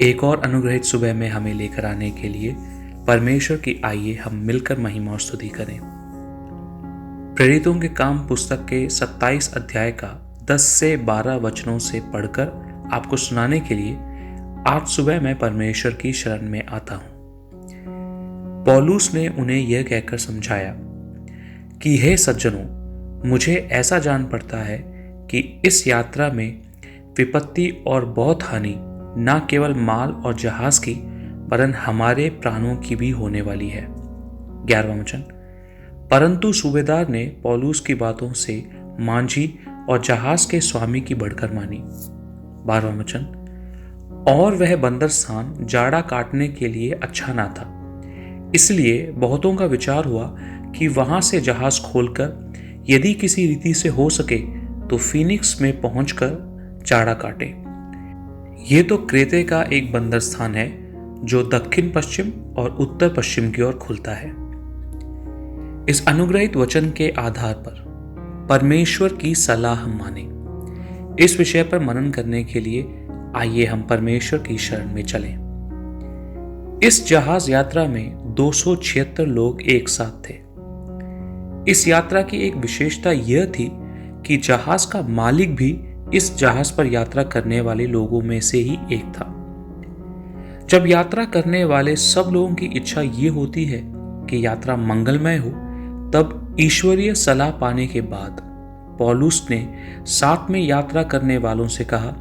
एक और अनुग्रहित सुबह में हमें लेकर आने के लिए परमेश्वर की आइए हम मिलकर महिमा और स्तुति करें। प्रेरितों के काम पुस्तक के 27 अध्याय का 10 से 12 वचनों से पढ़कर आपको सुनाने के लिए आज सुबह मैं परमेश्वर की शरण में आता हूं। पौलुस ने उन्हें यह कहकर समझाया कि हे सज्जनों, मुझे ऐसा जान पड़ता है कि इस यात्रा में विपत्ति और बहुत हानि न केवल माल और जहाज की वरन हमारे प्राणों की भी होने वाली है। 11वां वचन। परंतु सूबेदार ने पौलुस की बातों से मांझी और जहाज के स्वामी की बढ़कर मानी। 12वां वचन। और वह बंदर स्थान जाड़ा काटने के लिए अच्छा ना था, इसलिए बहुतों का विचार हुआ कि वहां से जहाज खोलकर यदि किसी रीति से हो सके तो फीनिक्स में पहुंचकर जाड़ा काटे। ये तो क्रेते का एक बंदर स्थान है जो दक्षिण पश्चिम और उत्तर पश्चिम की ओर खुलता है। इस अनुग्रहित वचन के आधार पर परमेश्वर की सलाह माने, इस विषय पर मनन करने के लिए आइए हम परमेश्वर की शरण में चलें। इस जहाज यात्रा में 276 लोग एक साथ थे। इस यात्रा की एक विशेषता यह थी कि जहाज का मालिक भी इस जहाज पर यात्रा करने वाले लोगों में से ही एक था। जब यात्रा करने वाले सब लोगों की इच्छा ये होती है कि यात्रा मंगलमय हो, तब ईश्वरीय सलाह पाने के बाद पौलुस ने साथ में यात्रा करने वालों से कहा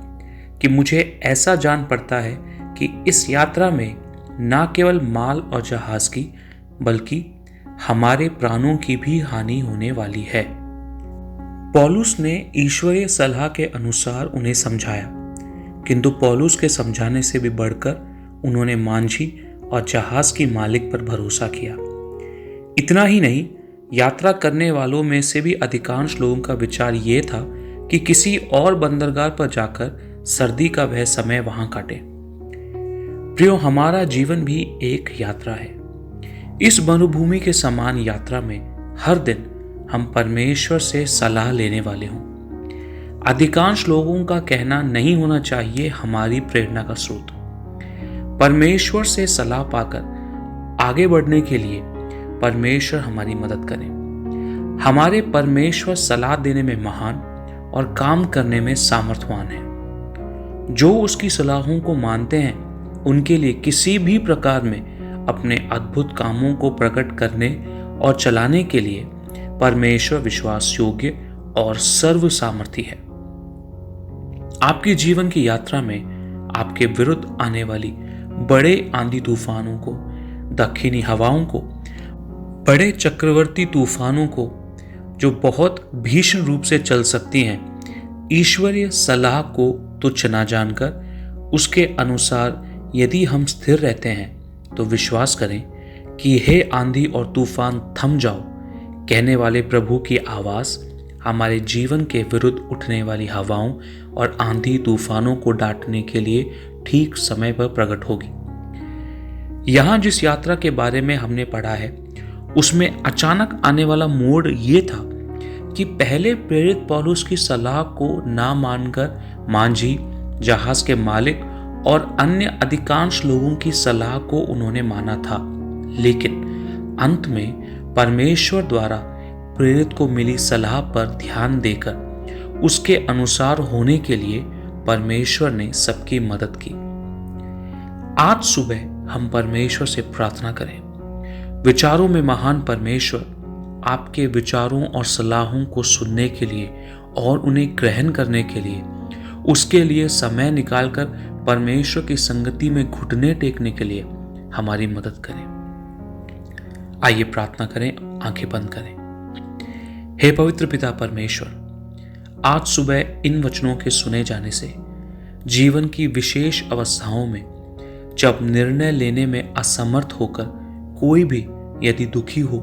कि मुझे ऐसा जान पड़ता है कि इस यात्रा में न केवल माल और जहाज की बल्कि हमारे प्राणों की भी हानि होने वाली है। पौलुस ने ईश्वरीय सलाह के अनुसार उन्हें समझाया, किंतु पौलुस के समझाने से भी बढ़कर उन्होंने मांझी और जहाज की मालिक पर भरोसा किया। इतना ही नहीं, यात्रा करने वालों में से भी अधिकांश लोगों का विचार यह था कि किसी और बंदरगाह पर जाकर सर्दी का वह समय वहां काटे। प्रियो, हमारा जीवन भी एक यात्रा है। इस मरुभूमि के समान यात्रा में हर दिन हम परमेश्वर से सलाह लेने वाले हों। अधिकांश लोगों का कहना नहीं होना चाहिए हमारी प्रेरणा का स्रोत। परमेश्वर से सलाह पाकर आगे बढ़ने के लिए परमेश्वर हमारी मदद करें। हमारे परमेश्वर सलाह देने में महान और काम करने में सामर्थवान है। जो उसकी सलाहों को मानते हैं उनके लिए किसी भी प्रकार में अपने अद्भुत कामों को प्रकट करने और चलाने के लिए परमेश्वर विश्वास योग्य और सर्व सामर्थी है। आपके जीवन की यात्रा में आपके विरुद्ध आने वाली बड़े आंधी तूफानों को, दक्षिणी हवाओं को, बड़े चक्रवर्ती तूफानों को जो बहुत भीषण रूप से चल सकती हैं, ईश्वरीय सलाह को तुच्छ ना जानकर उसके अनुसार यदि हम स्थिर रहते हैं तो विश्वास करें कि हे आंधी और तूफान थम जाओ कहने वाले प्रभु की आवाज हमारे जीवन के विरुद्ध उठने वाली हवाओं और आंधी तूफानों को डांटने के लिए ठीक समय पर प्रकट होगी। यहां जिस यात्रा के बारे में हमने पढ़ा है उसमें अचानक आने वाला मोड़ ये था कि पहले प्रेरित पौलुस की सलाह को ना मानकर मांझी, जहाज के मालिक और अन्य अधिकांश लोगों की सलाह को उन्होंने माना था, लेकिन अंत में परमेश्वर द्वारा प्रेरित को मिली सलाह पर ध्यान देकर उसके अनुसार होने के लिए परमेश्वर ने सबकी मदद की। आज सुबह हम परमेश्वर से प्रार्थना करें। विचारों में महान परमेश्वर आपके विचारों और सलाहों को सुनने के लिए और उन्हें ग्रहण करने के लिए, उसके लिए समय निकालकर परमेश्वर की संगति में घुटने टेकने के लिए हमारी मदद करें। आइए प्रार्थना करें, आंखें बंद करें। हे पवित्र पिता परमेश्वर, आज सुबह इन वचनों के सुने जाने से जीवन की विशेष अवस्थाओं में जब निर्णय लेने में असमर्थ होकर कोई भी यदि दुखी हो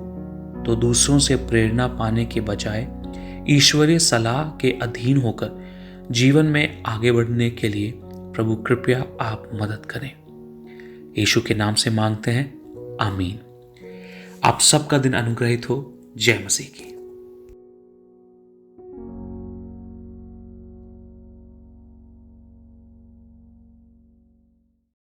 तो दूसरों से प्रेरणा पाने के बजाय ईश्वरीय सलाह के अधीन होकर जीवन में आगे बढ़ने के लिए प्रभु कृपया आप मदद करें। यीशु के नाम से मांगते हैं, आमीन। आप सबका दिन अनुग्रहित हो। जय मसीह की।